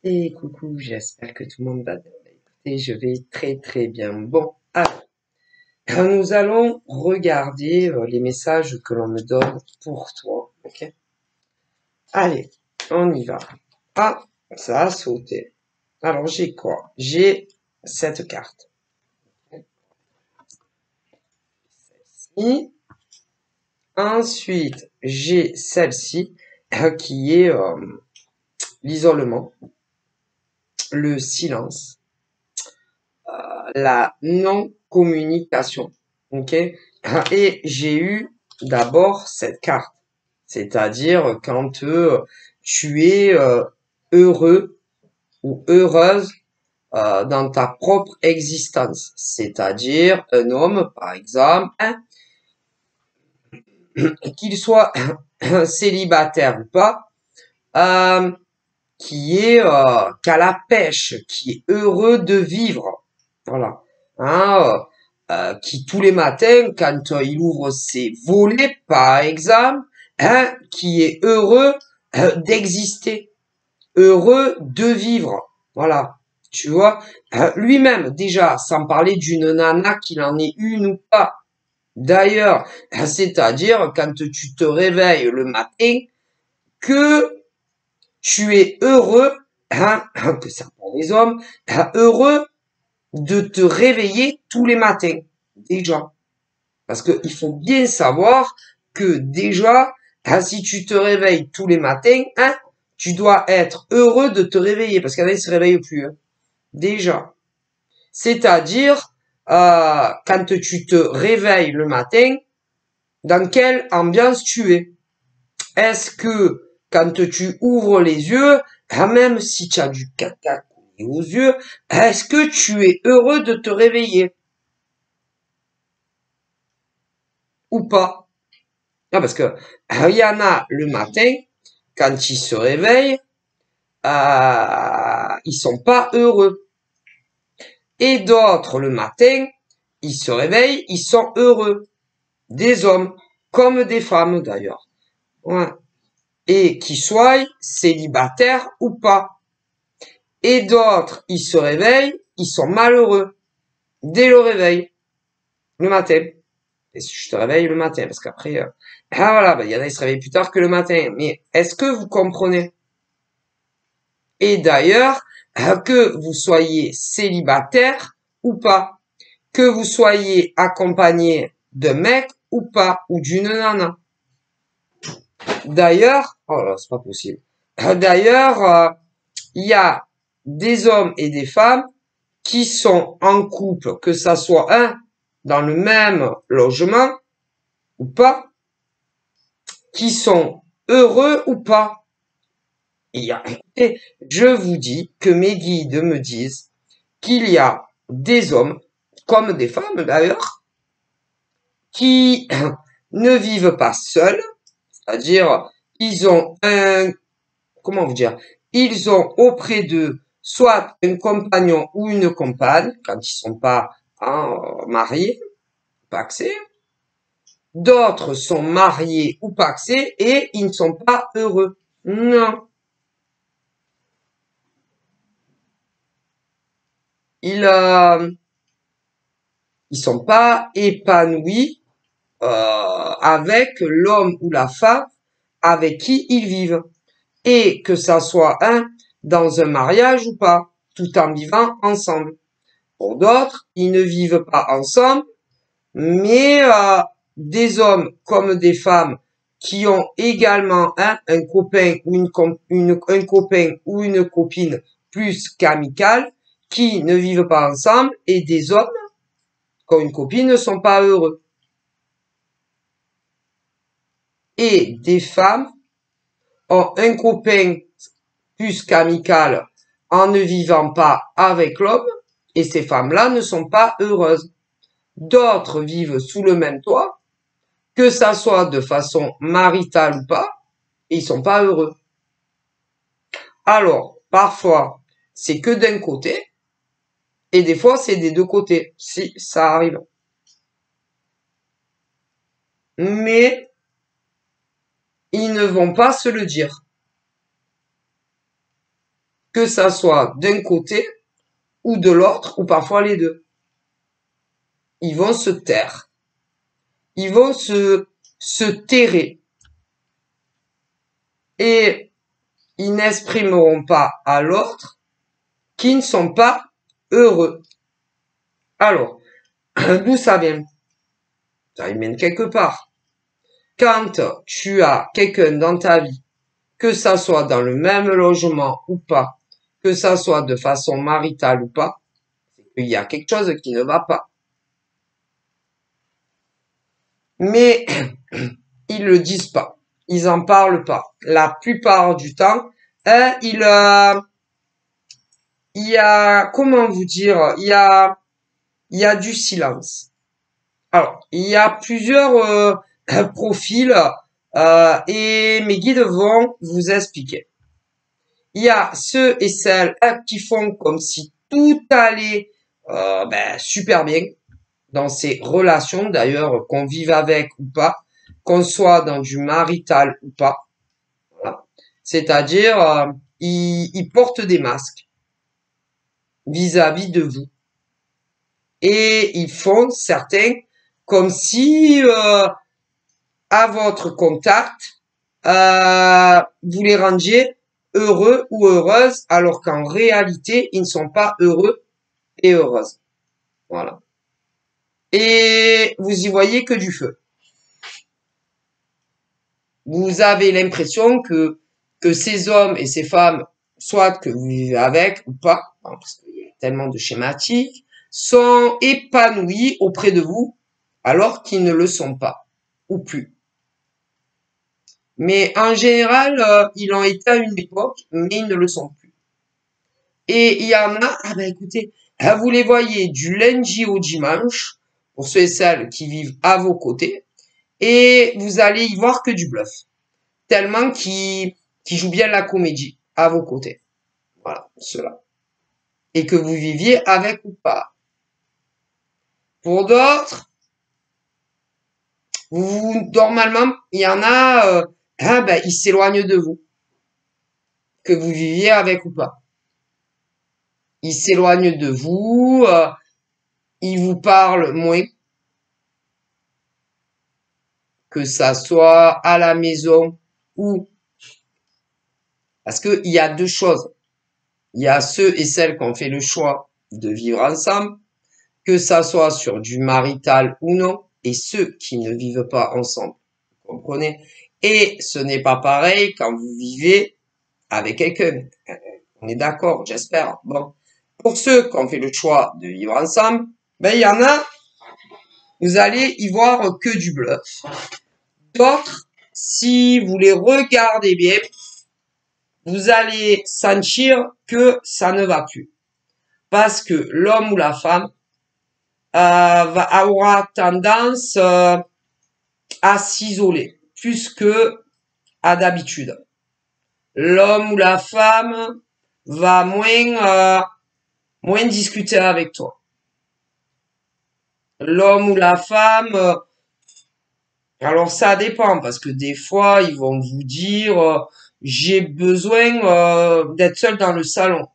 Et coucou, j'espère que tout le monde va bien. Écoutez, je vais très très bien. Bon, alors, nous allons regarder les messages que l'on me donne pour toi. Ok? Allez, on y va. Ah, ça a sauté. Alors, j'ai quoi? J'ai cette carte. Celle-ci. Ensuite, j'ai celle-ci qui est l'isolement, le silence, la non-communication. Ok? Et j'ai eu d'abord cette carte, c'est-à-dire quand tu es heureux ou heureuse dans ta propre existence, c'est-à-dire un homme, par exemple, hein, qu'il soit célibataire ou pas, euh, qui est qu'à la pêche, qui est heureux de vivre, voilà, hein, qui tous les matins, quand il ouvre ses volets, par exemple, hein, qui est heureux d'exister, heureux de vivre, voilà, tu vois, lui-même déjà, sans parler d'une nana qu'il en ait une ou pas. D'ailleurs, c'est-à-dire quand tu te réveilles le matin, que tu es heureux, hein, que ça pour les hommes, heureux de te réveiller tous les matins, déjà. Parce que il faut bien savoir que déjà, hein, si tu te réveilles tous les matins, hein, tu dois être heureux de te réveiller, parce qu'il y en a qui se réveillent plus, hein, déjà. C'est-à-dire, quand tu te réveilles le matin, dans quelle ambiance tu es? Est-ce que quand tu ouvres les yeux, même si tu as du caca aux yeux, est-ce que tu es heureux de te réveiller ou pas? Ah, parce que il y en a le matin, quand ils se réveillent, ils sont pas heureux. Et d'autres le matin, ils se réveillent, ils sont heureux. Des hommes comme des femmes d'ailleurs. Ouais. Et qu'ils soient célibataires ou pas. Et d'autres, ils se réveillent, ils sont malheureux dès le réveil, le matin. Et si je te réveille le matin, parce qu'après, voilà, il y en a qui se réveillent plus tard que le matin. Mais est-ce que vous comprenez? Et d'ailleurs, que vous soyez célibataire ou pas, que vous soyez accompagné d'un mec ou pas, ou d'une nana. D'ailleurs, oh là, c'est pas possible. D'ailleurs, il y a des hommes et des femmes qui sont en couple, que ça soit un dans le même logement ou pas, qui sont heureux ou pas. Et je vous dis que mes guides me disent qu'il y a des hommes, comme des femmes d'ailleurs, qui ne vivent pas seuls, c'est-à-dire ils ont comment vous dire, ils ont auprès d'eux soit un compagnon ou une compagne, quand ils sont pas hein, mariés, paxés. D'autres sont mariés ou paxés et ils ne sont pas heureux. Non. Ils, ils sont pas épanouis avec l'homme ou la femme avec qui ils vivent. Et que ça soit un dans un mariage ou pas, tout en vivant ensemble. Pour d'autres, ils ne vivent pas ensemble, mais des hommes comme des femmes qui ont également un copain ou un copain ou une copine plus qu'amicale, qui ne vivent pas ensemble, et des hommes qui ont une copine ne sont pas heureux. Et des femmes ont un copain plus qu'amical en ne vivant pas avec l'homme, et ces femmes-là ne sont pas heureuses. D'autres vivent sous le même toit, que ça soit de façon maritale ou pas, et ils sont pas heureux. Alors, parfois, c'est que d'un côté, et des fois, c'est des deux côtés, si ça arrive. Mais, ils ne vont pas se le dire. que ça soit d'un côté ou de l'autre, ou parfois les deux. Ils vont se taire. Ils vont se terrer. Et ils n'exprimeront pas à l'autre qu'ils ne sont pas heureux. Alors, d'où ça vient? Ça mène quelque part. Quand tu as quelqu'un dans ta vie, que ça soit dans le même logement ou pas, que ça soit de façon maritale ou pas, il y a quelque chose qui ne va pas. Mais ils le disent pas. Ils en parlent pas. La plupart du temps, il y a, comment vous dire, il y a du silence. Alors, il y a plusieurs profils et mes guides vont vous expliquer. Il y a ceux et celles qui font comme si tout allait super bien dans ces relations, d'ailleurs, qu'on vive avec ou pas, qu'on soit dans du marital ou pas. Voilà. C'est-à-dire, ils portent des masques vis-à-vis de vous. Et ils font certains comme si, à votre contact, vous les rendiez heureux ou heureuses, alors qu'en réalité, ils ne sont pas heureux et heureuses. Voilà. Et vous y voyez que du feu. Vous avez l'impression que ces hommes et ces femmes, soit que vous vivez avec ou pas, parce qu'il y a tellement de schématiques, sont épanouis auprès de vous, alors qu'ils ne le sont pas, ou plus. Mais en général, ils l'ont été à une époque, mais ils ne le sont plus. Et il y en a, écoutez, vous les voyez du lundi au dimanche, pour ceux et celles qui vivent à vos côtés, et vous allez y voir que du bluff. Tellement qui jouent bien la comédie à vos côtés. Voilà, cela. Et que vous viviez avec ou pas. Pour d'autres, normalement, il y en a, ils s'éloignent de vous. Que vous viviez avec ou pas. Ils s'éloignent de vous, ils vous parlent moins. Que ça soit à la maison ou... Parce qu'il y a deux choses. Il y a ceux et celles qui ont fait le choix de vivre ensemble, que ça soit sur du marital ou non, et ceux qui ne vivent pas ensemble. Vous comprenez? Et ce n'est pas pareil quand vous vivez avec quelqu'un. On est d'accord, j'espère. Bon. Pour ceux qui ont fait le choix de vivre ensemble, il y en a, vous allez y voir que du bluff. D'autres, si vous les regardez bien, vous allez sentir que ça ne va plus. Parce que l'homme ou la femme aura tendance à s'isoler plus que à d'habitude. L'homme ou la femme va moins discuter avec toi. L'homme ou la femme, alors ça dépend parce que des fois ils vont vous dire j'ai besoin d'être seul dans le salon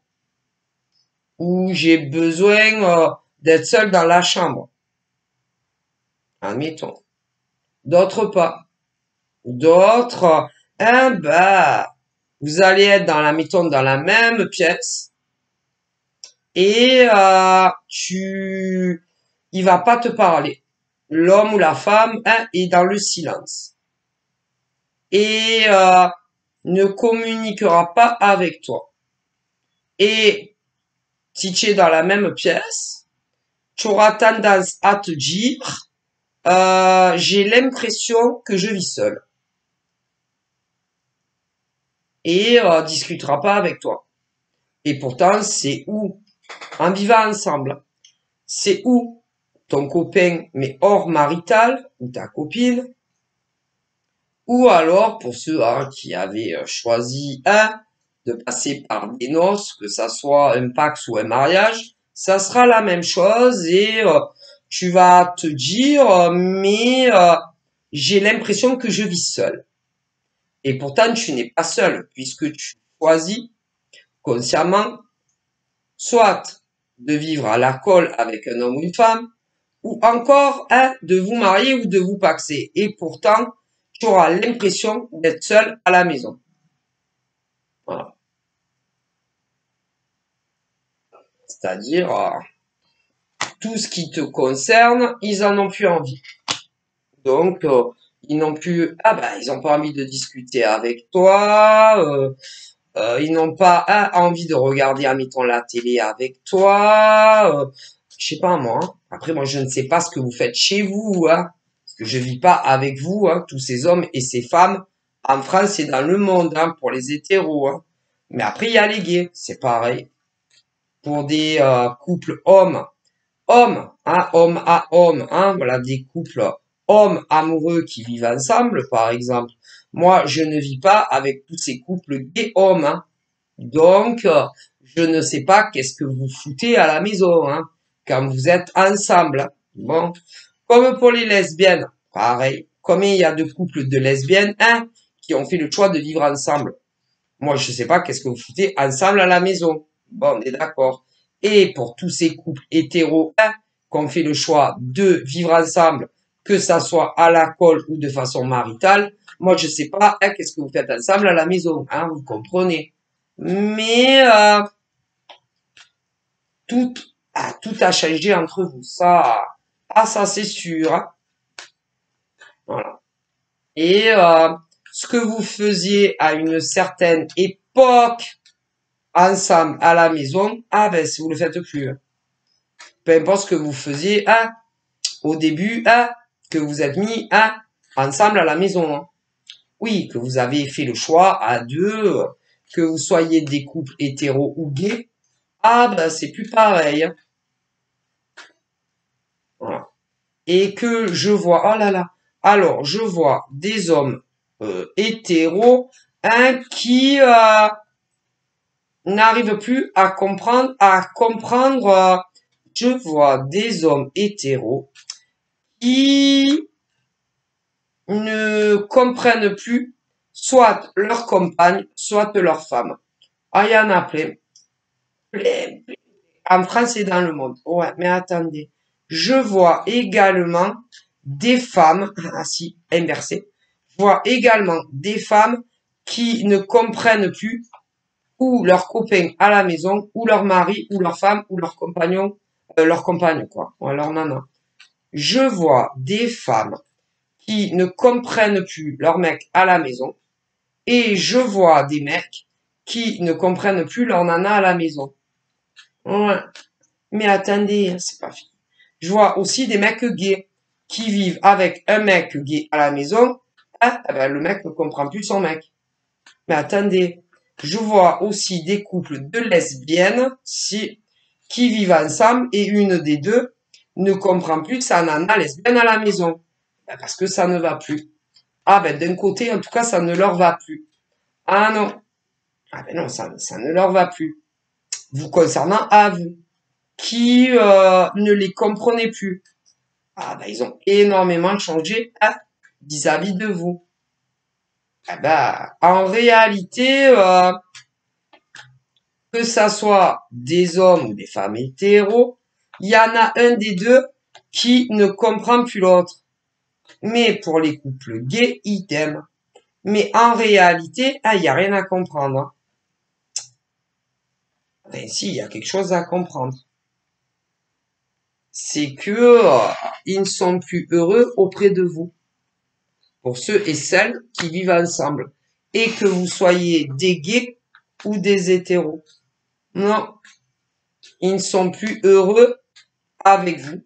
ou j'ai besoin d'être seul dans la chambre. Admettons. D'autres pas. D'autres, vous allez être dans la même pièce et il va pas te parler. L'homme ou la femme est dans le silence et ne communiquera pas avec toi. Et si tu es dans la même pièce, tu auras tendance à te dire j'ai l'impression que je vis seul. Et discutera pas avec toi. Et pourtant, c'est où, en vivant ensemble, c'est où ton copain, mais hors marital, ou ta copine, ou alors, pour ceux qui avaient choisi de passer par des noces, que ça soit un Pacs ou un mariage, ça sera la même chose et tu vas te dire, mais j'ai l'impression que je vis seul. Et pourtant, tu n'es pas seul, puisque tu choisis consciemment, soit de vivre à la colle avec un homme ou une femme, ou encore de vous marier ou de vous paxer. Et pourtant, tu auras l'impression d'être seul à la maison. Voilà. C'est-à-dire, tout ce qui te concerne, ils en ont plus envie. Donc, ils n'ont plus, ils n'ont pas envie de discuter avec toi, ils n'ont pas envie de regarder, admettons, la télé avec toi, je sais pas moi. Hein. Après, moi, je ne sais pas ce que vous faites chez vous, hein, parce que je vis pas avec vous, hein, tous ces hommes et ces femmes en France et dans le monde, hein, pour les hétéros. Hein. Mais après, il y a les gays, c'est pareil. Pour des couples hommes, hein, homme à homme, hein, voilà, des couples hommes amoureux qui vivent ensemble, par exemple. Moi, je ne vis pas avec tous ces couples gays hommes, hein. Donc, je ne sais pas qu'est-ce que vous foutez à la maison, hein, quand vous êtes ensemble. Hein. Bon, comme pour les lesbiennes, pareil. Combien il y a de couples de lesbiennes, hein, qui ont fait le choix de vivre ensemble. Moi, je sais pas qu'est-ce que vous foutez ensemble à la maison. Bon, on est d'accord. Et pour tous ces couples hétéros, hein, qui ont fait le choix de vivre ensemble, que ça soit à la colle ou de façon maritale, moi, je sais pas, hein, qu'est-ce que vous faites ensemble à la maison, hein, vous comprenez. Mais tout, tout a changé entre vous. Ça c'est sûr. Hein. Voilà. Et ce que vous faisiez à une certaine époque ensemble à la maison, si vous le faites plus. Hein. Peu importe ce que vous faisiez au début, que vous êtes mis ensemble à la maison. Hein. Oui, que vous avez fait le choix à deux, que vous soyez des couples hétéros ou gays, c'est plus pareil. Hein. Voilà. Et que je vois, oh là là, alors je vois des hommes hétéros qui n'arrivent plus à comprendre, je vois des hommes hétéros qui ne comprennent plus soit leur compagne, soit leur femme. Ah, il y en a plein. En France et dans le monde. Ouais, mais attendez. Je vois également des femmes, inversé. Je vois également des femmes qui ne comprennent plus ou leur copain à la maison, ou leur mari, ou leur femme, ou leur compagnon, leur compagne, quoi, ou leur nana. Je vois des femmes qui ne comprennent plus leur mec à la maison, et je vois des mecs qui ne comprennent plus leur nana à la maison. Ouais. Mais attendez, c'est pas fini. Je vois aussi des mecs gays qui vivent avec un mec gay à la maison. Le mec ne comprend plus son mec. Mais attendez, je vois aussi des couples de lesbiennes qui vivent ensemble et une des deux ne comprend plus sa nana lesbienne à la maison. Parce que ça ne va plus. D'un côté, en tout cas, ça ne leur va plus. Ah non. Non, ça ne leur va plus. Vous concernant à vous. Qui ne les comprenez plus. Ils ont énormément changé vis-à-vis de vous. En réalité, que ça soit des hommes ou des femmes hétéros, il y en a un des deux qui ne comprend plus l'autre. Mais pour les couples gays, idem. Mais en réalité, il n'y a rien à comprendre. Si, il y a quelque chose à comprendre. C'est que ils ne sont plus heureux auprès de vous. Pour ceux et celles qui vivent ensemble. Et que vous soyez des gays ou des hétéros. Non. Ils ne sont plus heureux avec vous.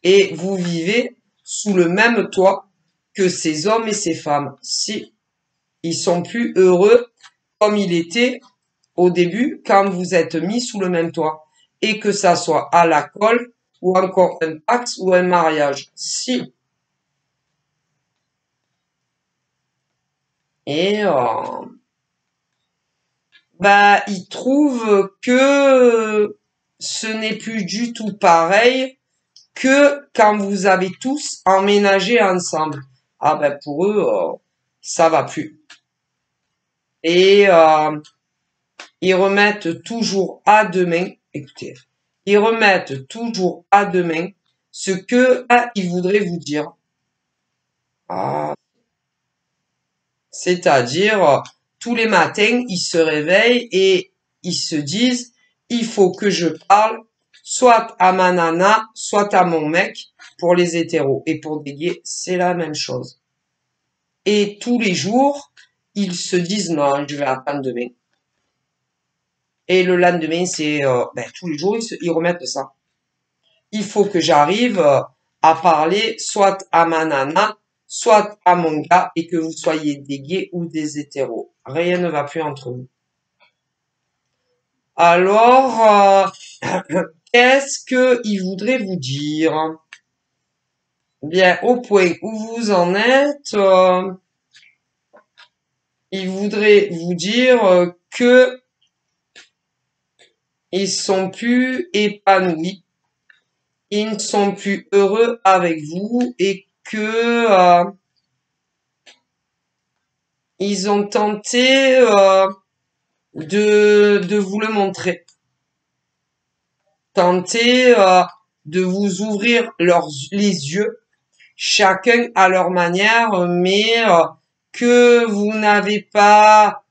Et vous vivez sous le même toit que ces hommes et ces femmes. Si. Ils sont plus heureux comme il était au début quand vous êtes mis sous le même toit. Et que ça soit à la colle ou encore un pax ou un mariage. Si. Et ils trouvent que ce n'est plus du tout pareil que quand vous avez tous emménagé ensemble. Pour eux, ça va plus. Et ils remettent toujours à demain, écoutez, ils remettent toujours à demain ce que ils voudraient vous dire. Ah, c'est-à-dire, tous les matins, ils se réveillent et ils se disent, il faut que je parle soit à ma nana, soit à mon mec pour les hétéros. Et pour des gays, c'est la même chose. Et tous les jours, ils se disent, non, je vais attendre demain. Et le lendemain, c'est tous les jours, ils remettent ça. Il faut que j'arrive à parler soit à ma nana, soit à mon gars, et que vous soyez des gays ou des hétéros. Rien ne va plus entre nous. Alors, qu'est-ce qu'il voudrait vous dire? Bien, au point où vous en êtes, il voudrait vous dire que ils sont plus épanouis, ils ne sont plus heureux avec vous et que ils ont tenté de vous le montrer. Tenter de vous ouvrir les yeux, chacun à leur manière, mais que vous n'avez pas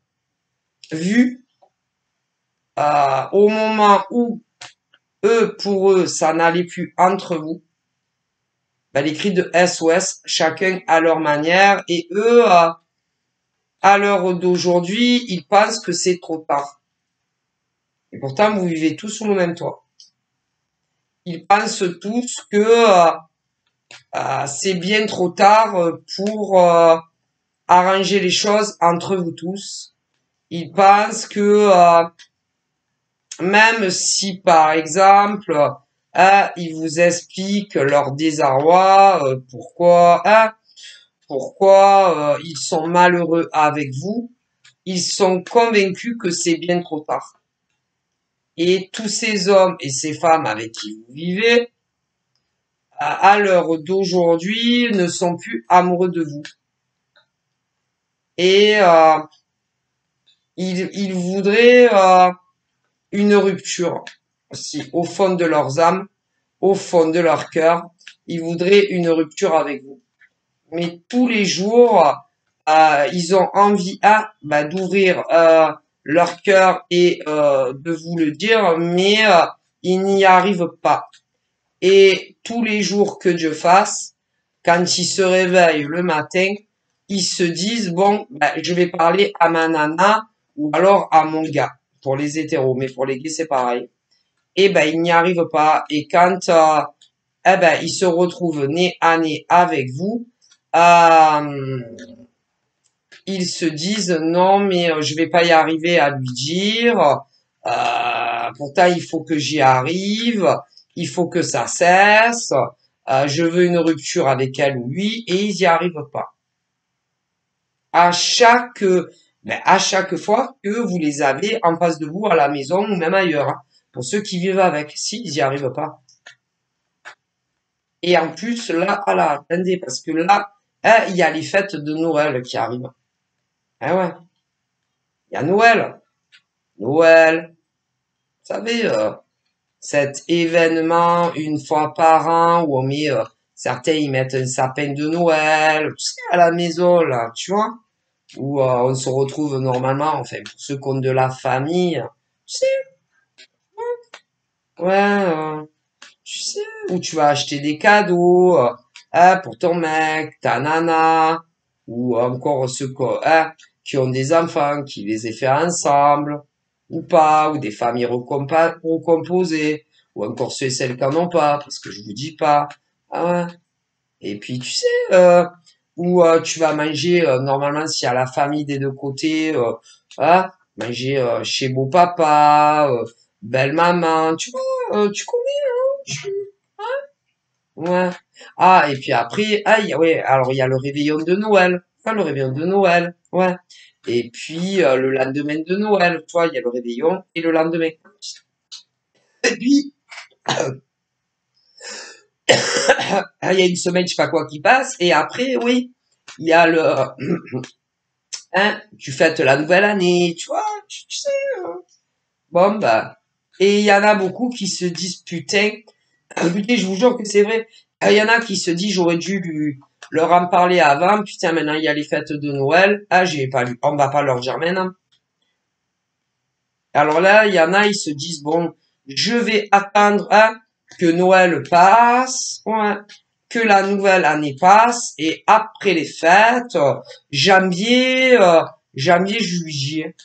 vu au moment où pour eux, ça n'allait plus entre vous. Ben, les cris de SOS, chacun à leur manière, et eux, à l'heure d'aujourd'hui, ils pensent que c'est trop tard. Et pourtant, vous vivez tous sous le même toit. Ils pensent tous que c'est bien trop tard pour arranger les choses entre vous tous. Ils pensent que même si, par exemple, ils vous expliquent leur désarroi, pourquoi ils sont malheureux avec vous, ils sont convaincus que c'est bien trop tard. Et tous ces hommes et ces femmes avec qui vous vivez, à l'heure d'aujourd'hui, ne sont plus amoureux de vous. Et ils voudraient une rupture aussi au fond de leurs âmes, au fond de leur cœur. Ils voudraient une rupture avec vous. Mais tous les jours, ils ont envie d'ouvrir leur cœur et de vous le dire, mais ils n'y arrivent pas. Et tous les jours que Dieu fasse, quand ils se réveillent le matin, ils se disent, bon, je vais parler à ma nana ou alors à mon gars, pour les hétéros, mais pour les gays, c'est pareil. Et ils n'y arrivent pas. Et quand ils se retrouvent nez à nez avec vous, ils se disent, non, mais je vais pas y arriver à lui dire. Pourtant, il faut que j'y arrive. Il faut que ça cesse. Je veux une rupture avec elle ou lui, et ils y arrivent pas. À chaque fois que vous les avez en face de vous à la maison ou même ailleurs, hein, pour ceux qui vivent avec, si ils y arrivent pas. Et en plus là, attendez, parce que là, il y a les fêtes de Noël qui arrivent. Ah ouais, il y a Noël, Noël. Vous savez, cet événement une fois par an où on met, certains ils mettent un sapin de Noël, tu sais, à la maison là, tu vois. Où on se retrouve normalement, enfin pour ceux qui ont de la famille, tu sais, ouais, tu sais, où tu vas acheter des cadeaux pour ton mec, ta nana, ou encore ceux qui ont des enfants, qui les aient fait ensemble, ou pas, ou des familles recomposées, ou encore ceux et celles qui n'en ont pas, parce que je vous dis pas. Ah ouais. Et puis tu sais, où tu vas manger, normalement s'il y a la famille des deux côtés, manger chez beau papa, belle maman, tu vois, tu connais, hein, ouais. Ah, et puis après, ouais, alors il y a le réveillon de Noël, le réveillon de Noël, ouais. Et puis le lendemain de Noël, tu vois, il y a le réveillon et le lendemain. Et puis, il y a une semaine, je sais pas quoi qui passe, et après, oui, il y a tu fêtes la nouvelle année, tu vois, tu sais. Bon, bah, et il y en a beaucoup qui se disent, putain, putain, je vous jure que c'est vrai. Il y en a qui se disent, j'aurais dû leur en parler avant. Putain, maintenant, il y a les fêtes de Noël. Ah, j'ai pas lu. On va pas leur dire maintenant. Alors là, il y en a, ils se disent, bon, je vais attendre, hein, que Noël passe, ouais, que la nouvelle année passe, et après les fêtes, janvier, juillet.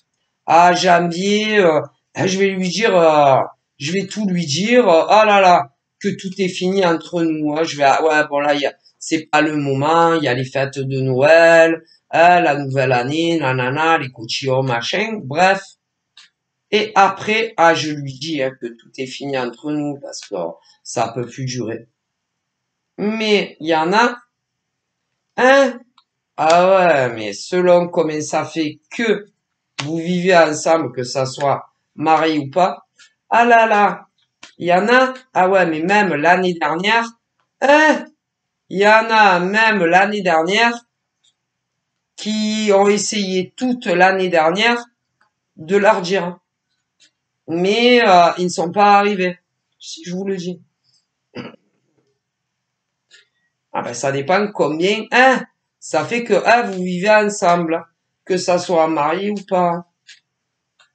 Ah, janvier, je vais lui dire, je vais tout lui dire, oh là là, que tout est fini entre nous, hein. Je vais, ouais, bon là, c'est pas le moment, il y a les fêtes de Noël, la nouvelle année, nanana, les cotillons, machin, bref. Et après, ah, je lui dis, hein, que tout est fini entre nous, parce que ça peut plus durer. Mais il y en a, hein, ah ouais, mais selon comment ça fait que vous vivez ensemble, que ça soit marié ou pas, ah là là, il y en a, ah ouais, mais même l'année dernière, hein, il y en a même l'année dernière qui ont essayé toute l'année dernière de leur dire, mais ils ne sont pas arrivés, si je vous le dis. Ah ben ça dépend combien, hein, ça fait que vous vivez ensemble, que ça soit marié ou pas.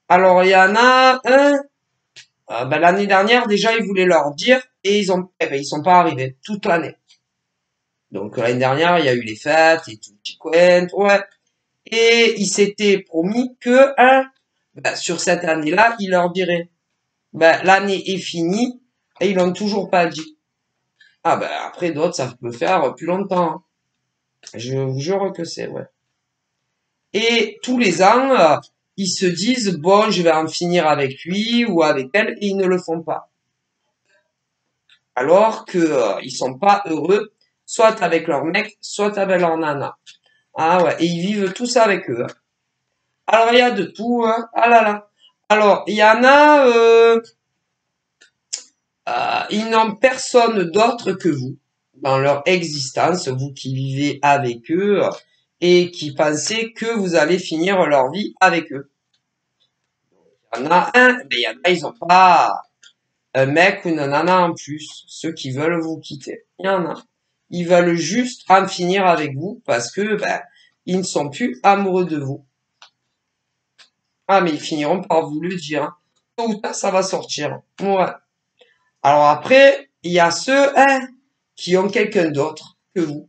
Alors il y en a un, ben, l'année dernière déjà ils voulaient leur dire et ils sont pas arrivés toute l'année. Donc l'année dernière il y a eu les fêtes et tout petit coin, ouais. Et ils s'étaient promis que ben, sur cette année-là ils leur diraient. Ben l'année est finie et ils l'ont toujours pas dit. Ah ben après d'autres ça peut faire plus longtemps, hein. Je vous jure que c'est vrai. Et tous les ans, ils se disent, bon, je vais en finir avec lui ou avec elle, et ils ne le font pas. Alors que ils sont pas heureux, soit avec leur mec, soit avec leur nana. Ah ouais, et ils vivent tous avec eux, hein. Alors il y a de tout, hein. Ah là là. Alors il y en a, ils n'ont personne d'autre que vous dans leur existence, vous qui vivez avec eux et qui pensez que vous allez finir leur vie avec eux. Il y en a un, mais il y en a, ils ont pas un mec ou une nana en plus, ceux qui veulent vous quitter. Il y en a. Ils veulent juste en finir avec vous parce que ben, ils ne sont plus amoureux de vous. Ah, mais ils finiront par vous le dire, hein. Tôt ou tard, ça va sortir. Ouais. Alors après, il y a ceux qui ont quelqu'un d'autre que vous.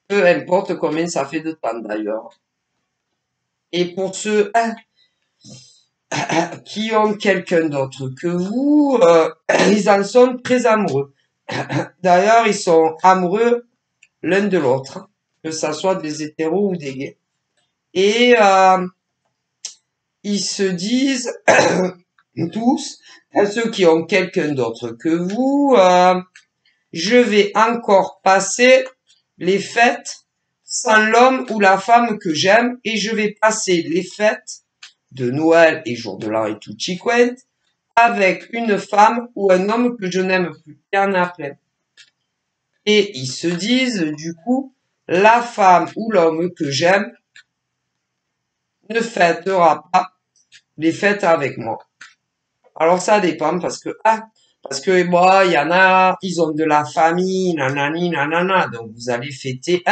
Peu importe combien ça fait de temps d'ailleurs. Et pour ceux qui ont quelqu'un d'autre que vous, ils en sont très amoureux. D'ailleurs, ils sont amoureux l'un de l'autre, que ça soit des hétéros ou des gays. Et ils se disent tous, à ceux qui ont quelqu'un d'autre que vous, je vais encore passer les fêtes sans l'homme ou la femme que j'aime et je vais passer les fêtes de Noël et jour de l'an et tout chiquent avec une femme ou un homme que je n'aime plus. Il y en a plein. Et ils se disent, du coup, la femme ou l'homme que j'aime ne fêtera pas les fêtes avec moi. Alors ça dépend parce que moi, il y en a, ils ont de la famille, nanani, nanana, donc vous allez fêter,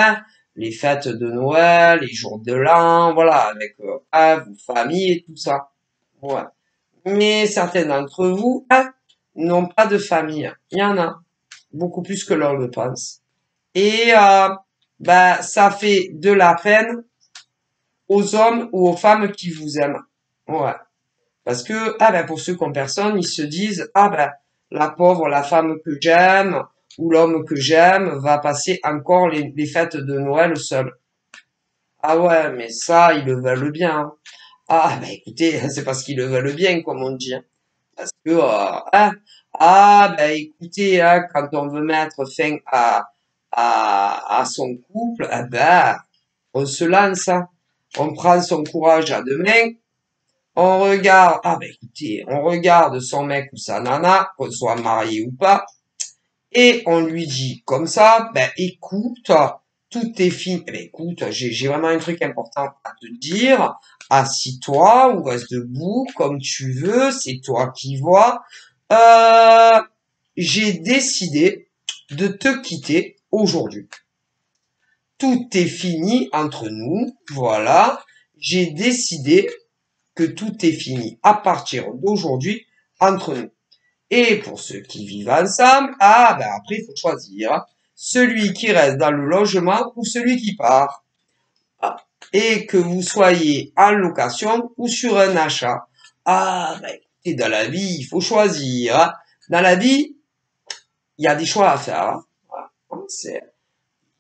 les fêtes de Noël, les jours de l'an, voilà, avec, vos familles et tout ça. Ouais. Mais certains d'entre vous, n'ont pas de famille. Il y en a. Beaucoup plus que l'on le pense. Et bah, ça fait de la peine aux hommes ou aux femmes qui vous aiment. Ouais. Parce que ben, pour ceux qui ont personne, ils se disent ben la pauvre, la femme que j'aime ou l'homme que j'aime va passer encore les fêtes de Noël seul. Ah ouais, mais ça, ils le veulent bien, hein. Ah ben écoutez, c'est parce qu'ils le veulent bien, comme on dit, hein. Parce que ben écoutez, quand on veut mettre fin à son couple, ben on se lance, hein. On prend son courage à deux mains, on regarde, ben écoutez, on regarde son mec ou sa nana, qu'on soit marié ou pas, et on lui dit comme ça, ben écoute, tout est fini. Eh ben, écoute, j'ai vraiment un truc important à te dire. Assis-toi ou reste debout, comme tu veux, c'est toi qui vois. Euh, j'ai décidé de te quitter aujourd'hui. Tout est fini entre nous, voilà. J'ai décidé que tout est fini à partir d'aujourd'hui entre nous. Et pour ceux qui vivent ensemble, ah ben après il faut choisir celui qui reste dans le logement ou celui qui part. Ah. Et que vous soyez en location ou sur un achat. Ah ben écoutez, dans la vie, il faut choisir. Dans la vie, il y a des choix à faire. Voilà.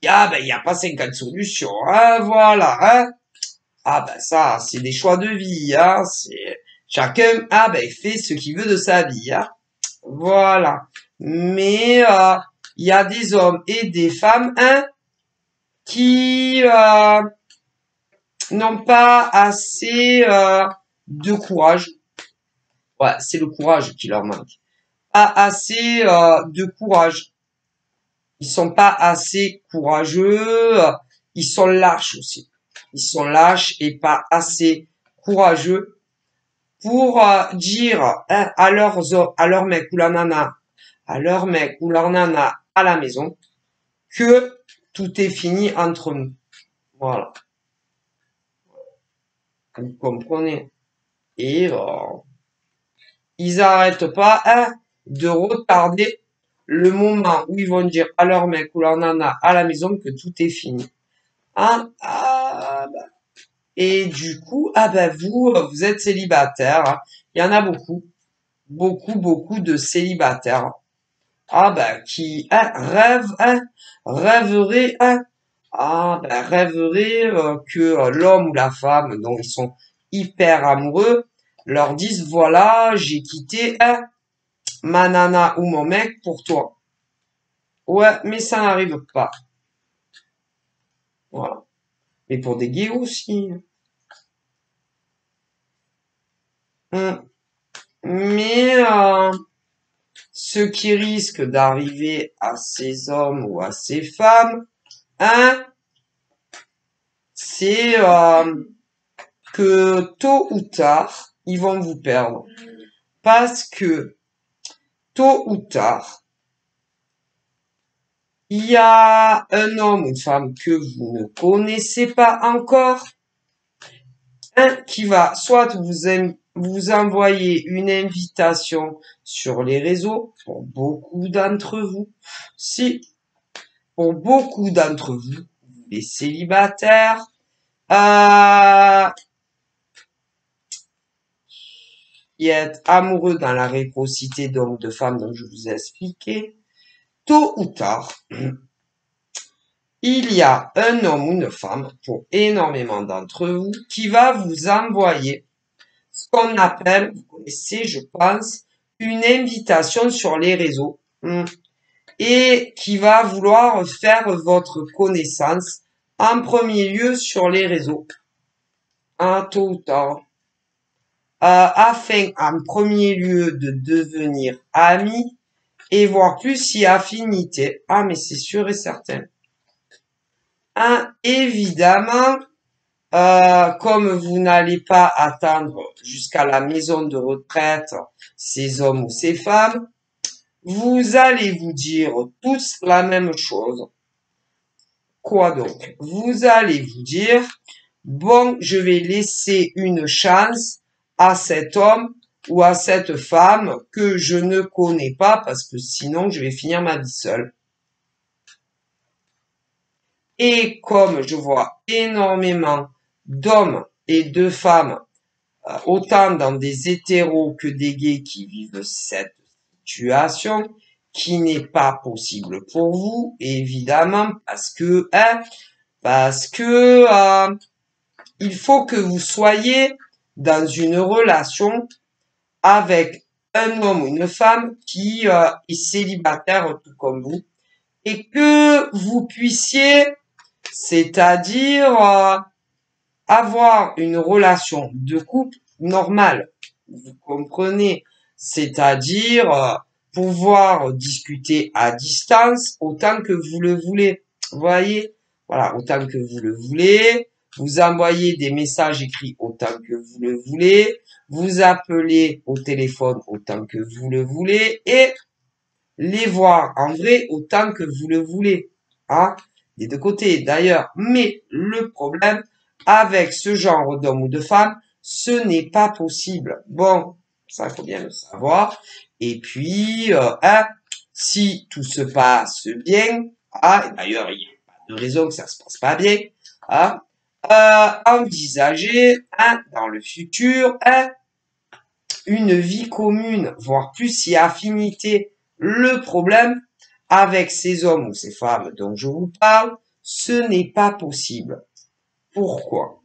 Il y a pas 50 solutions. Hein, voilà. Hein. Ah ben ça, c'est des choix de vie. Hein, c'est chacun fait ce qu'il veut de sa vie. Hein. Voilà. Mais il y a des hommes et des femmes qui n'ont pas assez de courage. Ouais, c'est le courage qui leur manque. Pas assez de courage. Ils sont pas assez courageux. Ils sont lâches aussi. Ils sont lâches et pas assez courageux pour dire à leur mec ou leur mec ou leur nana à la maison que tout est fini entre nous. Voilà. Vous comprenez? Et ils arrêtent pas de retarder le moment où ils vont dire à leur mec ou leur nana à la maison que tout est fini. Hein? Et du coup, vous êtes célibataire. Hein. Il y en a beaucoup, beaucoup de célibataires. Qui rêveraient, rêveraient que l'homme ou la femme dont ils sont hyper amoureux leur disent voilà, j'ai quitté ma nana ou mon mec pour toi. Ouais, mais ça n'arrive pas. Voilà. Mais pour des gays aussi. Mais ce qui risque d'arriver à ces hommes ou à ces femmes, c'est que tôt ou tard, ils vont vous perdre. Parce que tôt ou tard, il y a un homme ou une femme que vous ne connaissez pas encore, qui va soit vous envoyer une invitation sur les réseaux, pour beaucoup d'entre vous. Si, pour beaucoup d'entre vous, les célibataires, qui êtes amoureux dans la réciprocité donc de femmes dont je vous ai expliqué, tôt ou tard, il y a un homme ou une femme, pour énormément d'entre vous, qui va vous envoyer ce qu'on appelle, vous connaissez, je pense, une invitation sur les réseaux et qui va vouloir faire votre connaissance en premier lieu sur les réseaux, tôt ou tard, afin en premier lieu de devenir amis et voir plus si affinité. Ah, mais c'est sûr et certain. Évidemment, comme vous n'allez pas attendre jusqu'à la maison de retraite ces hommes ou ces femmes, vous allez vous dire tous la même chose. Quoi donc? Vous allez vous dire, bon, je vais laisser une chance à cet homme ou à cette femme que je ne connais pas parce que sinon je vais finir ma vie seule. Et comme je vois énormément d'hommes et de femmes, autant dans des hétéros que des gays qui vivent cette situation, qui n'est pas possible pour vous, évidemment, parce que il faut que vous soyez dans une relation avec un homme ou une femme qui est célibataire tout comme vous, et que vous puissiez, c'est-à-dire avoir une relation de couple normale. Vous comprenez? C'est-à-dire pouvoir discuter à distance autant que vous le voulez. Voyez? voilà, autant que vous le voulez. Vous envoyez des messages écrits autant que vous le voulez. Vous appelez au téléphone autant que vous le voulez. Et les voir en vrai autant que vous le voulez. Hein, des deux côtés d'ailleurs. Mais le problème avec ce genre d'homme ou de femme, ce n'est pas possible. Bon, ça il faut bien le savoir. Et puis, si tout se passe bien, et d'ailleurs il n'y a pas de raison que ça se passe pas bien, hein, envisager dans le futur une vie commune, voire plus si affinité. Le problème avec ces hommes ou ces femmes dont je vous parle, ce n'est pas possible. Pourquoi?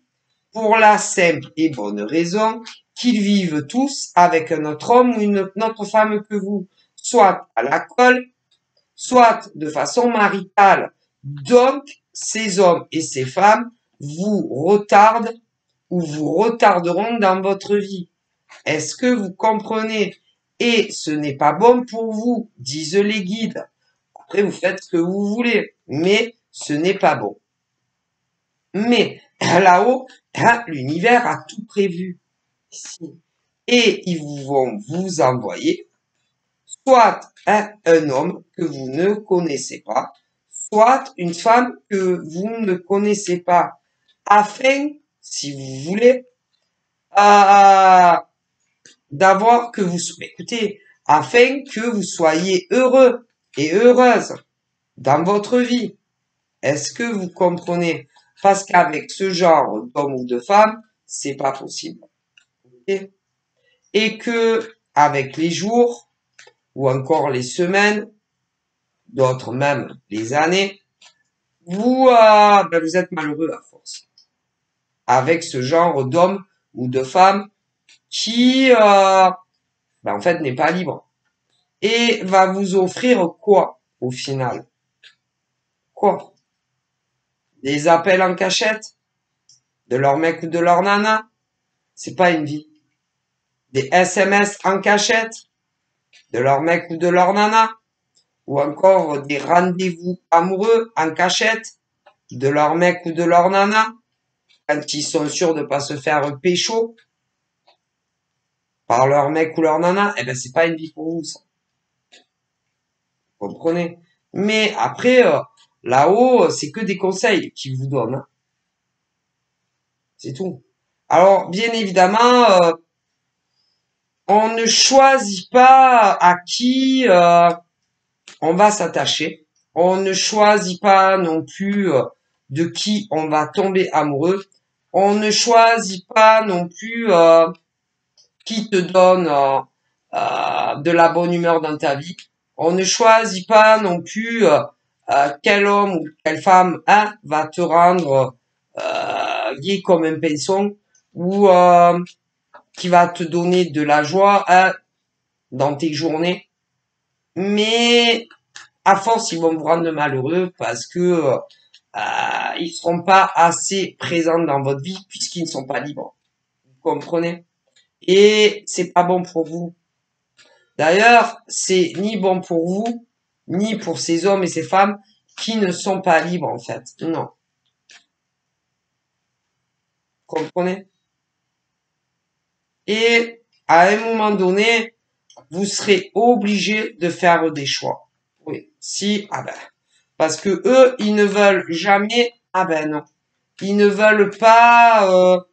Pour la simple et bonne raison qu'ils vivent tous avec un autre homme ou une autre femme que vous, soit à la colle, soit de façon maritale. Donc, ces hommes et ces femmes vous retardent ou vous retarderont dans votre vie. Est-ce que vous comprenez? Et ce n'est pas bon pour vous, disent les guides. Après, vous faites ce que vous voulez, mais ce n'est pas bon. Mais là-haut, l'univers a tout prévu. Et ils vont vous envoyer soit un homme que vous ne connaissez pas, soit une femme que vous ne connaissez pas, afin, si vous voulez, d'avoir que vous, écoutez, afin que vous soyez heureux et heureuse dans votre vie. Est-ce que vous comprenez? Parce qu'avec ce genre d'homme ou de femme, c'est pas possible. Okay? Et que avec les jours ou encore les semaines, d'autres même les années, vous vous êtes malheureux à force. Avec ce genre d'homme ou de femme qui en fait n'est pas libre et va vous offrir quoi au final? Quoi? Des appels en cachette de leur mec ou de leur nana? C'est pas une vie. Des SMS en cachette de leur mec ou de leur nana? Ou encore des rendez-vous amoureux en cachette de leur mec ou de leur nana? Quand ils sont sûrs de pas se faire pécho par leur mec ou leur nana, eh ben c'est pas une vie pour vous, ça. Vous comprenez? Mais après, là-haut, c'est que des conseils qu'ils vous donnent. Hein. C'est tout. Alors, bien évidemment, on ne choisit pas à qui on va s'attacher. On ne choisit pas non plus de qui on va tomber amoureux. On ne choisit pas non plus qui te donne de la bonne humeur dans ta vie. On ne choisit pas non plus quel homme ou quelle femme va te rendre gay comme un pinson ou qui va te donner de la joie dans tes journées. Mais à force, ils vont vous rendre malheureux parce que ils seront pas assez présents dans votre vie puisqu'ils ne sont pas libres. Vous comprenez? Et c'est pas bon pour vous. D'ailleurs, c'est ni bon pour vous, ni pour ces hommes et ces femmes qui ne sont pas libres, en fait. Non. Vous comprenez? Et à un moment donné, vous serez obligé de faire des choix. Oui. Si, parce que eux, ils ne veulent jamais, non. Ils ne veulent pas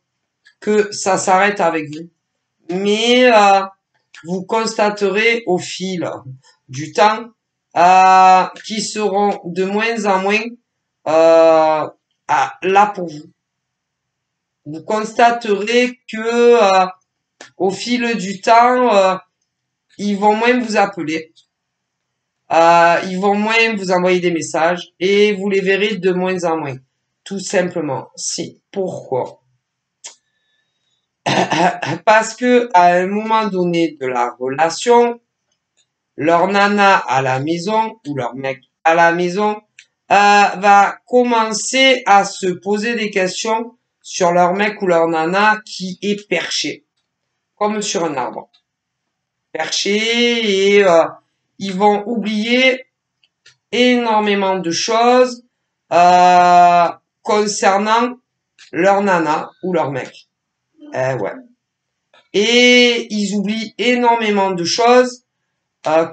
que ça s'arrête avec vous. Mais vous constaterez au fil du temps qui seront de moins en moins là pour vous. Vous constaterez que au fil du temps, ils vont moins vous appeler, ils vont moins vous envoyer des messages et vous les verrez de moins en moins. Tout simplement. Si. Pourquoi? Parce que à un moment donné de la relation, leur nana à la maison ou leur mec à la maison va commencer à se poser des questions sur leur mec ou leur nana qui est perché, comme sur un arbre. Perché et ils vont oublier énormément de choses concernant leur nana ou leur mec. Eh ouais. Et ils oublient énormément de choses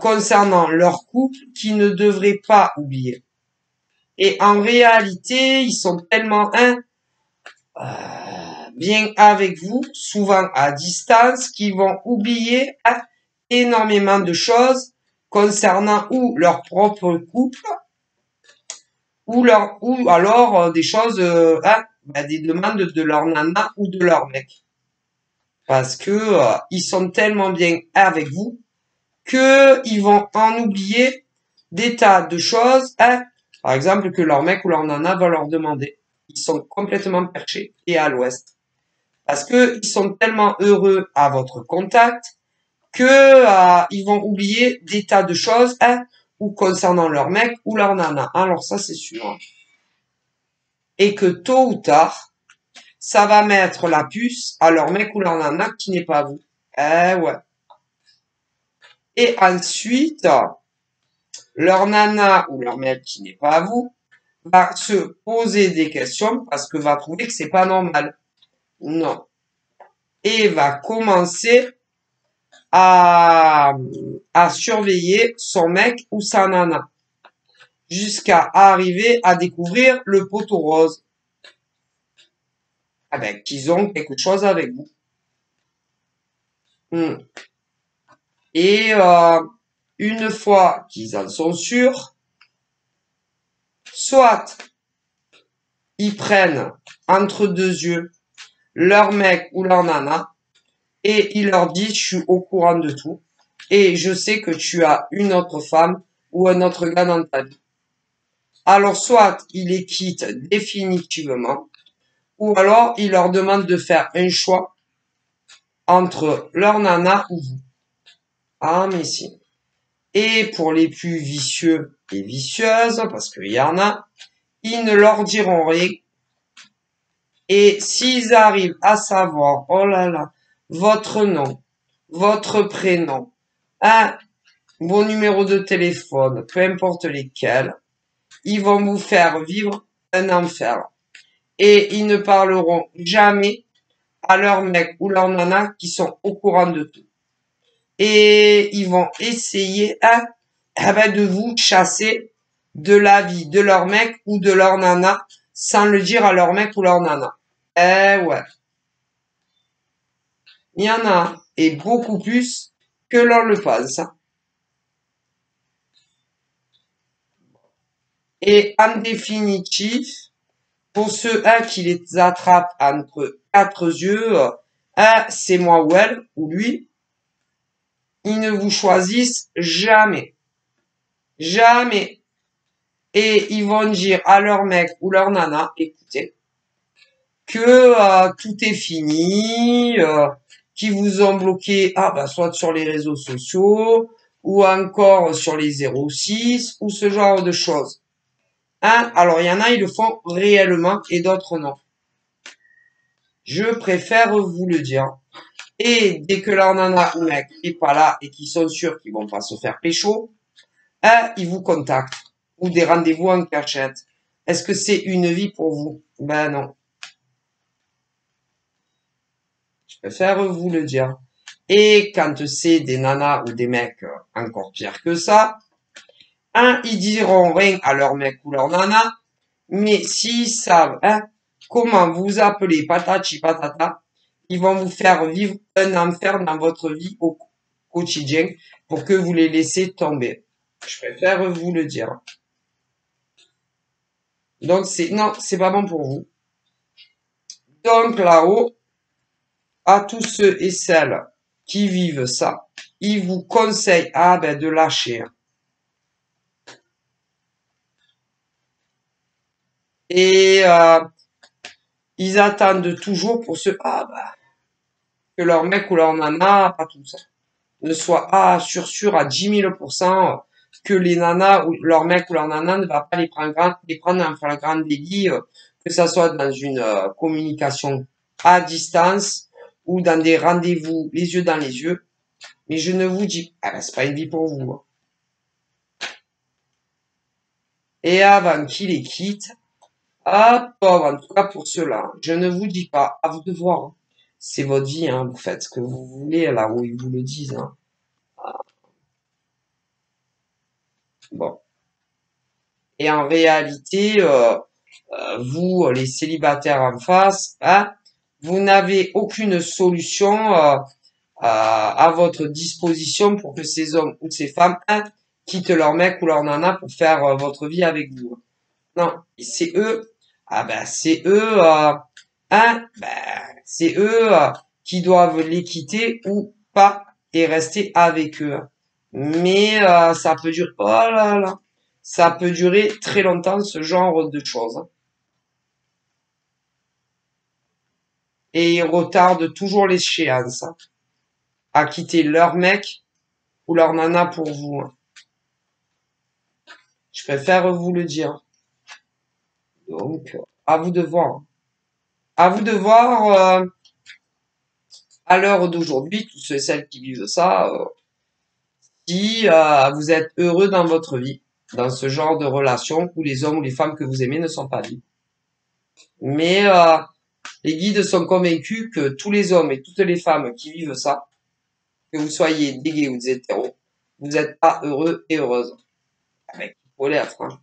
concernant leur couple qu'ils ne devraient pas oublier. Et en réalité, ils sont tellement bien avec vous, souvent à distance, qu'ils vont oublier énormément de choses concernant ou leur propre couple ou alors des choses des demandes de leur nana ou de leur mec. Parce que ils sont tellement bien avec vous que ils vont en oublier des tas de choses, par exemple que leur mec ou leur nana va leur demander. Ils sont complètement perchés et à l'ouest. Parce que ils sont tellement heureux à votre contact que ils vont oublier des tas de choses ou concernant leur mec ou leur nana. Alors ça c'est sûr. Et que tôt ou tard, ça va mettre la puce à leur mec ou leur nana qui n'est pas vous. Eh ouais. Et ensuite, leur nana ou leur mec qui n'est pas à vous va se poser des questions parce que va trouver que c'est pas normal. Non. Et va commencer à surveiller son mec ou sa nana jusqu'à arriver à découvrir le poteau rose. Avec qu'ils ont quelque chose avec vous. Et une fois qu'ils en sont sûrs, soit ils prennent entre deux yeux leur mec ou leur nana et ils leur disent je suis au courant de tout et je sais que tu as une autre femme ou un autre gars dans ta vie. Alors soit ils les quittent définitivement ou alors ils leur demandent de faire un choix entre leur nana ou vous. Ah mais si. Et pour les plus vicieux et vicieuses, parce qu'il y en a, ils ne leur diront rien. Et s'ils arrivent à savoir, oh là là, votre nom, votre prénom, vos numéros de téléphone, peu importe lesquels, ils vont vous faire vivre un enfer. Et ils ne parleront jamais à leur mec ou leur nana qui sont au courant de tout. Et ils vont essayer de vous chasser de la vie de leur mec ou de leur nana sans le dire à leur mec ou leur nana. Eh ouais. Il y en a et beaucoup plus que l'on le pense. Et en définitive, pour ceux qui les attrapent entre quatre yeux, c'est moi ou elle ou lui, ils ne vous choisissent jamais. Jamais. Et ils vont dire à leur mec ou leur nana, écoutez, que tout est fini, qu'ils vous ont bloqué, soit sur les réseaux sociaux, ou encore sur les 06, ou ce genre de choses. Alors il y en a, ils le font réellement, et d'autres non. Je préfère vous le dire. Et dès que leur nana ou mec est pas là, et qu'ils sont sûrs qu'ils vont pas se faire pécho, ils vous contactent. Ou des rendez-vous en cachette. Est-ce que c'est une vie pour vous? Ben non. Je préfère vous le dire. Et quand c'est des nanas ou des mecs encore pire que ça, ils diront rien à leur mec ou leur nana, mais s'ils savent comment vous appeler patati patata, ils vont vous faire vivre un enfer dans votre vie au quotidien pour que vous les laissez tomber. Je préfère vous le dire. Donc c'est pas bon pour vous. Donc là-haut, à tous ceux et celles qui vivent ça, ils vous conseillent de lâcher. Et ils attendent toujours pour que leur mec ou leur nana, pas tout ça, ne soit sûr à 10 000% que les nanas ou leur mec ou leur nana ne va pas les prendre en flagrant délit, que ça soit dans une communication à distance ou dans des rendez-vous les yeux dans les yeux. Mais je ne vous dis, c'est pas une vie pour vous. Et avant qu'ils les quittent, Ah, pauvre, en tout cas pour cela. Je ne vous dis pas, à vous de voir, hein. C'est votre vie, hein. Vous faites ce que vous voulez là où ils vous le disent, hein. Bon. Et en réalité, vous, les célibataires en face, hein, vous n'avez aucune solution à votre disposition pour que ces hommes ou ces femmes, hein, quittent leur mec ou leur nana pour faire votre vie avec vous. Non, c'est eux. Ah ben c'est eux. Hein, ben, c'est eux qui doivent les quitter ou pas et rester avec eux. Mais ça peut durer. Oh là là, ça peut durer très longtemps ce genre de choses, hein. Et ils retardent toujours l'échéance, hein, à quitter leur mec ou leur nana pour vous, hein. Je préfère vous le dire. Donc, à vous de voir. À vous de voir. À l'heure d'aujourd'hui, tous ceux et celles qui vivent ça, si vous êtes heureux dans votre vie, dans ce genre de relation où les hommes ou les femmes que vous aimez ne sont pas libres. Mais les guides sont convaincus que tous les hommes et toutes les femmes qui vivent ça, que vous soyez des gays ou des hétéros, vous n'êtes pas heureux et heureuse. Avec il faut l'être, hein.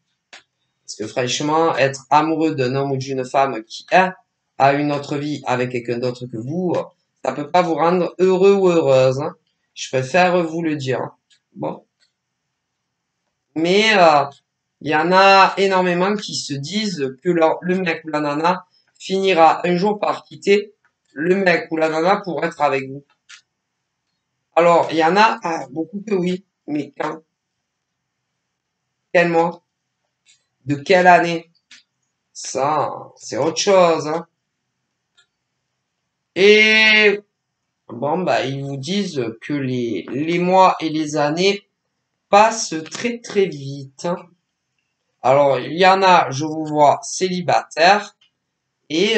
Parce que franchement, être amoureux d'un homme ou d'une femme qui a une autre vie avec quelqu'un d'autre que vous, ça peut pas vous rendre heureux ou heureuse, hein. Je préfère vous le dire, hein. Bon. Mais il y en a énormément qui se disent que le mec ou la nana finira un jour par quitter le mec ou la nana pour être avec vous. Alors, il y en a beaucoup que oui, mais quand? Quel mois? De quelle année? Ça, c'est autre chose, hein. Et bon, bah, ils vous disent que les mois et les années passent très très vite, hein. Alors, il y en a, je vous vois, célibataires, et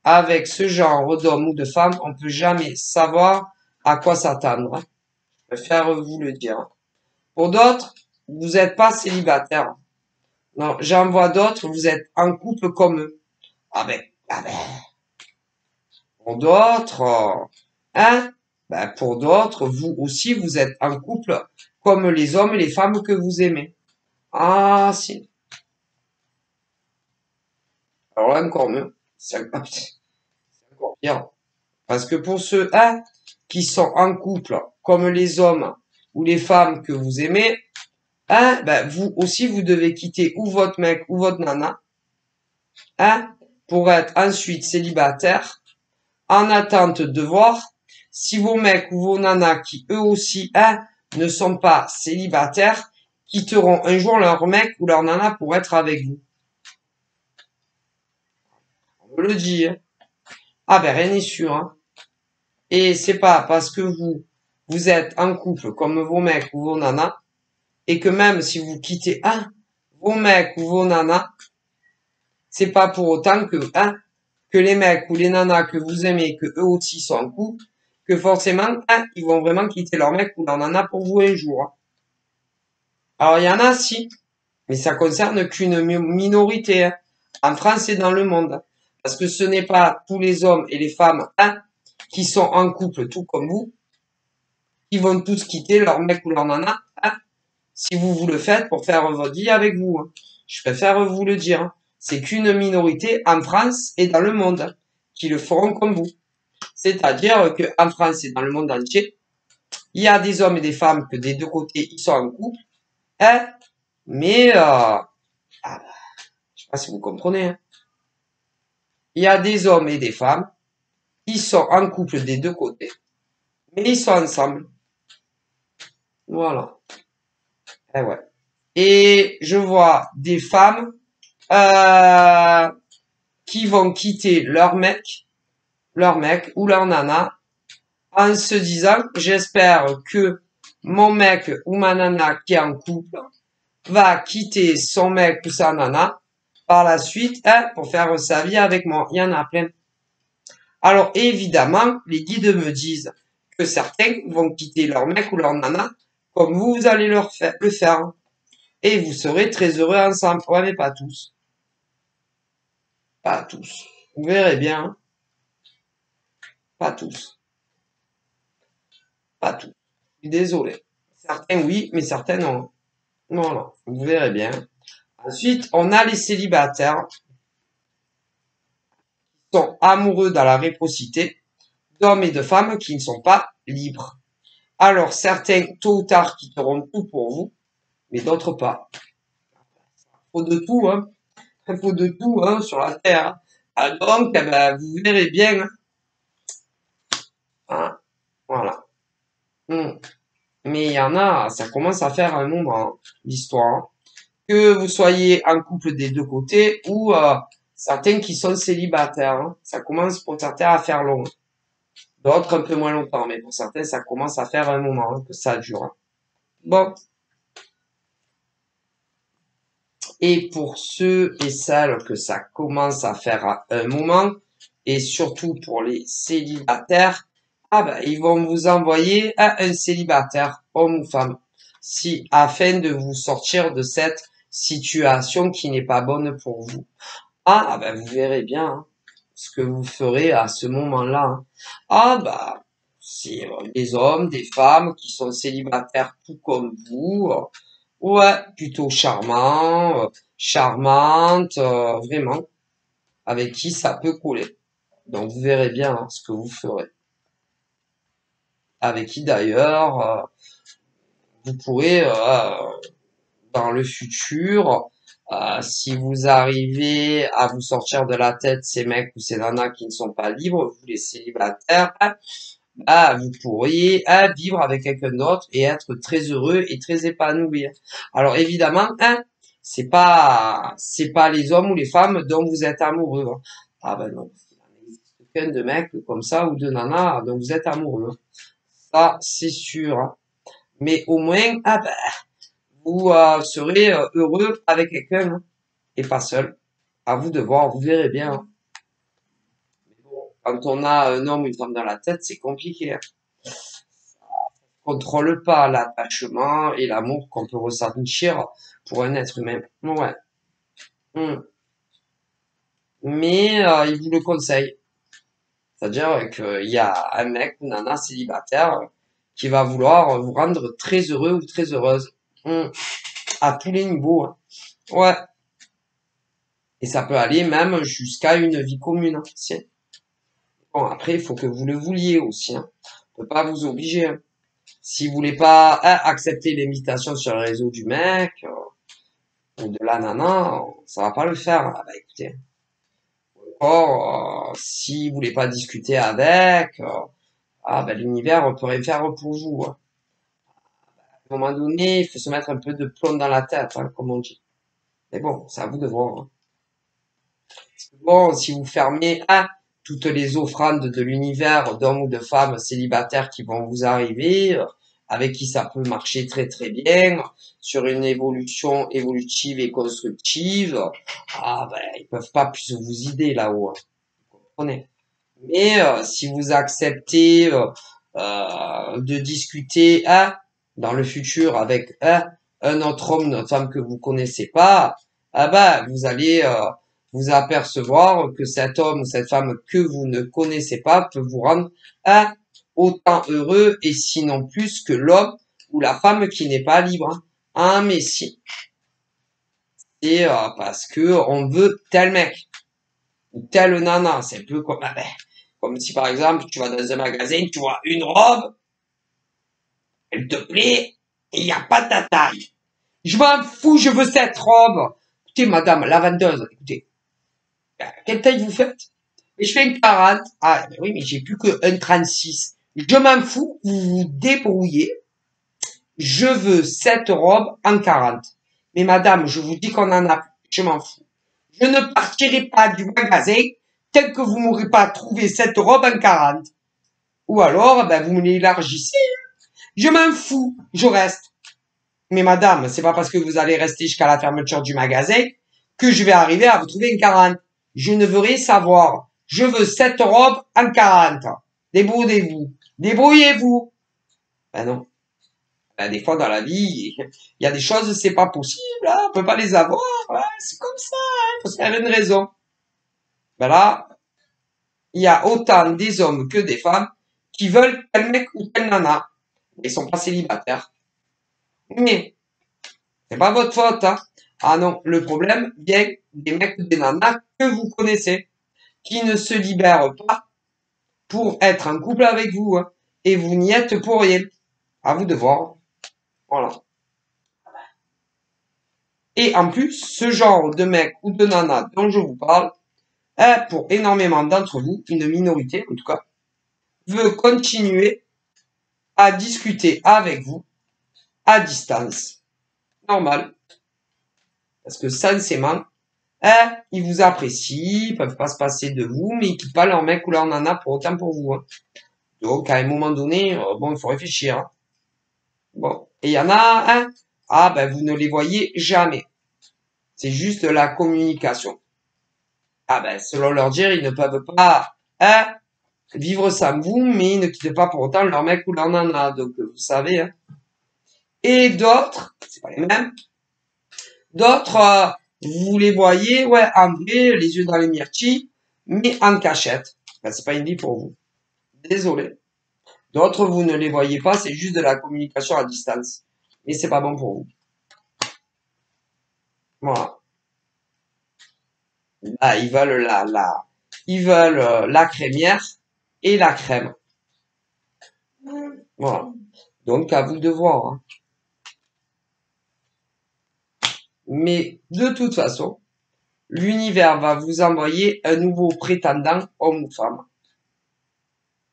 avec ce genre d'homme ou de femme, on peut jamais savoir à quoi s'attendre, hein. Je préfère vous le dire. Pour d'autres, vous n'êtes pas célibataire. Non, j'en vois d'autres, vous êtes en couple comme eux. Ah ben, pour d'autres, hein, ben, pour d'autres, vous aussi, vous êtes en couple comme les hommes et les femmes que vous aimez. Ah, si. Alors là, encore mieux. C'est encore pire. Parce que pour ceux, hein, qui sont en couple, comme les hommes ou les femmes que vous aimez, hein, ben, vous aussi, vous devez quitter ou votre mec ou votre nana, hein, pour être ensuite célibataire, en attente de voir si vos mecs ou vos nanas qui eux aussi, hein, ne sont pas célibataires, quitteront un jour leur mec ou leur nana pour être avec vous. On me le dit, hein. Ah ben, rien n'est sûr, hein. Et c'est pas parce que vous êtes en couple comme vos mecs ou vos nanas, et que même si vous quittez vos mecs ou vos nanas, c'est pas pour autant que les mecs ou les nanas que vous aimez, que eux aussi sont en couple, que forcément, ils vont vraiment quitter leur mec ou leur nana pour vous un jour, hein. Alors il y en a si, mais ça concerne qu'une minorité, hein, en France et dans le monde. Parce que ce n'est pas tous les hommes et les femmes, qui sont en couple tout comme vous, qui vont tous quitter leur mec ou leur nana, si vous vous le faites pour faire votre vie avec vous, hein. Je préfère vous le dire, hein. C'est qu'une minorité en France et dans le monde, hein, qui le feront comme vous. C'est-à-dire que en France et dans le monde entier, il y a des hommes et des femmes que des deux côtés ils sont en couple, hein, mais je sais pas si vous comprenez, hein. Il y a des hommes et des femmes qui sont en couple des deux côtés, mais ils sont ensemble. Voilà. Eh ouais. Et je vois des femmes euh, qui vont quitter leur mec ou leur nana en se disant j'espère que mon mec ou ma nana qui est en couple va quitter son mec ou sa nana par la suite, hein, pour faire sa vie avec moi. Il y en a plein. Alors évidemment, les guides me disent que certains vont quitter leur mec ou leur nana comme vous allez le faire. Et vous serez très heureux ensemble. Ouais, mais pas tous. Pas tous. Vous verrez bien. Pas tous. Pas tous. Je suis désolé. Certains oui, mais certains non. Voilà. Vous verrez bien. Ensuite, on a les célibataires qui sont amoureux dans la réciprocité d'hommes et de femmes qui ne sont pas libres. Alors, certains, tôt ou tard, quitteront tout pour vous, mais d'autres pas. Faut de tout, hein. Faut de tout, hein, sur la terre. Ah, donc, eh ben, vous verrez bien, hein. Hein, voilà. Hmm. Mais il y en a, ça commence à faire un moment, hein, l'histoire, hein. Que vous soyez en couple des deux côtés ou certains qui sont célibataires, hein. Ça commence pour certains à faire long. D'autres un peu moins longtemps, mais pour certains, ça commence à faire un moment, hein, que ça dure, hein. Bon. Et pour ceux et celles que ça commence à faire un moment, et surtout pour les célibataires, ah ben, ils vont vous envoyer à un célibataire, homme ou femme, si, afin de vous sortir de cette situation qui n'est pas bonne pour vous. Ah ben, vous verrez bien, hein, ce que vous ferez à ce moment-là, hein. Ah bah, c'est des hommes, des femmes qui sont célibataires tout comme vous, ouais, plutôt charmant, charmante, vraiment, avec qui ça peut coller. Donc vous verrez bien, hein, ce que vous ferez. Avec qui d'ailleurs, vous pourrez, dans le futur, si vous arrivez à vous sortir de la tête ces mecs ou ces nanas qui ne sont pas libres, vous les célibataires, vous pourriez vivre avec quelqu'un d'autre et être très heureux et très épanoui. Alors évidemment, c'est pas les hommes ou les femmes dont vous êtes amoureux, hein. Ah ben non, il n'existe qu'un de mecs comme ça ou de nanas dont vous êtes amoureux. Ça, c'est sûr, hein. Mais au moins, vous serez heureux avec quelqu'un, hein, et pas seul. À vous de voir, vous verrez bien, hein. Quand on a un homme ou une femme dans la tête, c'est compliqué, hein. Contrôle pas l'attachement et l'amour qu'on peut ressentir pour un être humain. Ouais. Hmm. Mais il vous le conseille. C'est-à-dire qu'il y a un mec ou nana célibataire qui va vouloir vous rendre très heureux ou très heureuse. Hmm. À tous les niveaux, hein. Ouais. Et ça peut aller même jusqu'à une vie commune, hein. Bon, après, il faut que vous le vouliez aussi, hein. On peut pas vous obliger, hein. Si vous voulez pas accepter l'invitation sur le réseau du mec, ou de la nana, ça va pas le faire. Ah bah écoutez. Or, si vous voulez pas discuter avec, l'univers peut rien faire pour vous, hein. À un moment donné, il faut se mettre un peu de plomb dans la tête, hein, comme on dit. Mais bon, c'est à vous de voir, hein. Bon, si vous fermez toutes les offrandes de l'univers d'hommes ou de femmes célibataires qui vont vous arriver, avec qui ça peut marcher très très bien, sur une évolution évolutive et constructive, ils peuvent pas plus vous aider là-haut, hein. Vous comprenez? Mais si vous acceptez de discuter dans le futur avec un autre homme, une autre femme que vous connaissez pas, vous allez vous apercevoir que cet homme ou cette femme que vous ne connaissez pas peut vous rendre autant heureux et sinon plus que l'homme ou la femme qui n'est pas libre, hein. Ah mais si, c'est parce que on veut tel mec ou telle nana, c'est un peu comme si par exemple tu vas dans un magasin, tu vois une robe, elle te plaît, et il n'y a pas ta taille. Je m'en fous, je veux cette robe. Écoutez, madame, la vendeuse, écoutez, quelle taille vous faites? Et je fais une 40. Ah, ben oui, mais j'ai plus que un 36. Je m'en fous, vous vous débrouillez. Je veux cette robe en 40. Mais madame, je vous dis qu'on en a plus. Je m'en fous. Je ne partirai pas du magasin tant que vous m'aurez pas trouvé cette robe en 40. Ou alors, vous me l'élargissez. Je m'en fous, je reste. Mais madame, c'est pas parce que vous allez rester jusqu'à la fermeture du magasin que je vais arriver à vous trouver une 40. Je ne veux rien savoir. Je veux cette robe en 40. Débrouillez-vous. Débrouillez-vous. Ben non. Des fois dans la vie, il y a des choses, c'est pas possible, hein, on peut pas les avoir, ouais, c'est comme ça, hein, faut se faire une raison. Ben là, il y a autant des hommes que des femmes qui veulent tel mec ou telle nana. Ils sont pas célibataires. Mais, c'est pas votre faute, hein. Ah non, le problème vient des mecs ou des nanas que vous connaissez, qui ne se libèrent pas pour être en couple avec vous, hein. Et vous n'y êtes pour rien. À vous de voir. Voilà. Et en plus, ce genre de mec ou de nana dont je vous parle, est pour énormément d'entre vous, une minorité en tout cas, veut continuer à discuter avec vous à distance. Normal. Parce que sincèrement, ils vous apprécient, ils peuvent pas se passer de vous, mais ils quittent pas leur mec ou leur nana pour autant pour vous, hein. Donc, à un moment donné, bon, il faut réfléchir, hein. Bon. Et il y en a, hein, ah, ben, vous ne les voyez jamais. C'est juste la communication. Ah, ben, selon leur dire, ils ne peuvent pas, hein, vivre sans vous, mais ils ne quittent pas pour autant leur mec ou leur nana. Donc, vous savez, hein. Et d'autres, c'est pas les mêmes, d'autres, vous les voyez, ouais, en vrai, les yeux dans les myrtilles, mais en cachette. Ben, c'est pas une vie pour vous. Désolé. D'autres, vous ne les voyez pas, c'est juste de la communication à distance. Et c'est pas bon pour vous. Voilà. Là, ils veulent la crémière et la crème. Voilà. Donc, à vous de voir, hein. Mais, de toute façon, l'univers va vous envoyer un nouveau prétendant, homme ou femme.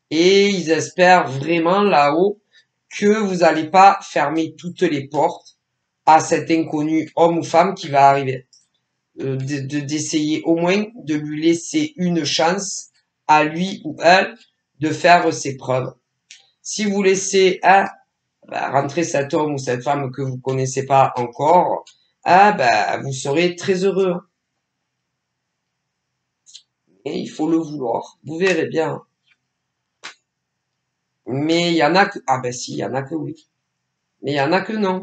Et ils espèrent vraiment là-haut que vous n'allez pas fermer toutes les portes à cet inconnu homme ou femme qui va arriver. D'essayer au moins de lui laisser une chance à lui ou elle de faire ses preuves. Si vous laissez rentrer cet homme ou cette femme que vous connaissez pas encore, vous serez très heureux. Et il faut le vouloir. Vous verrez bien. Mais il y en a que, ah ben si, il y en a que oui. Mais il y en a que non.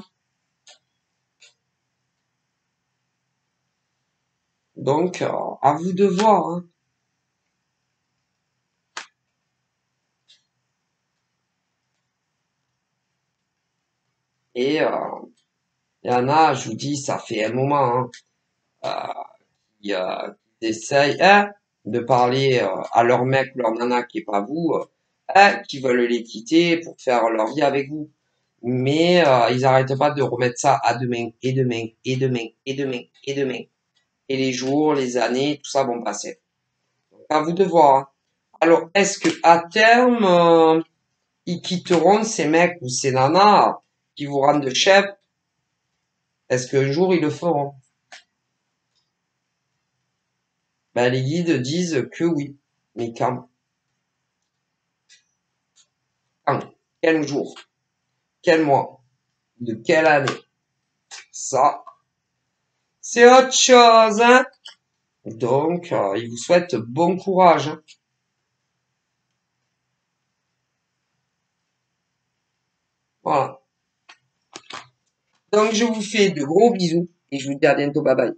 Donc, à vous de voir, hein. Et il y en a, je vous dis, ça fait un moment, hein, qui essayent de parler à leur mec ou leur nana qui est pas vous, qui veulent les quitter pour faire leur vie avec vous. Mais ils arrêtent pas de remettre ça à demain, et demain, et demain, et demain, et demain. Et les jours, les années, tout ça vont passer. Donc, à vous de voir, hein. Alors, est-ce que à terme, ils quitteront ces mecs ou ces nanas qui vous rendent chef? Est-ce qu'un jour ils le feront? Ben, les guides disent que oui. Mais quand? Quand? Quel jour? Quel mois? De quelle année? Ça, c'est autre chose, hein? Donc, il vous souhaite bon courage, hein. Voilà. Donc, je vous fais de gros bisous et je vous dis à bientôt. Bye bye.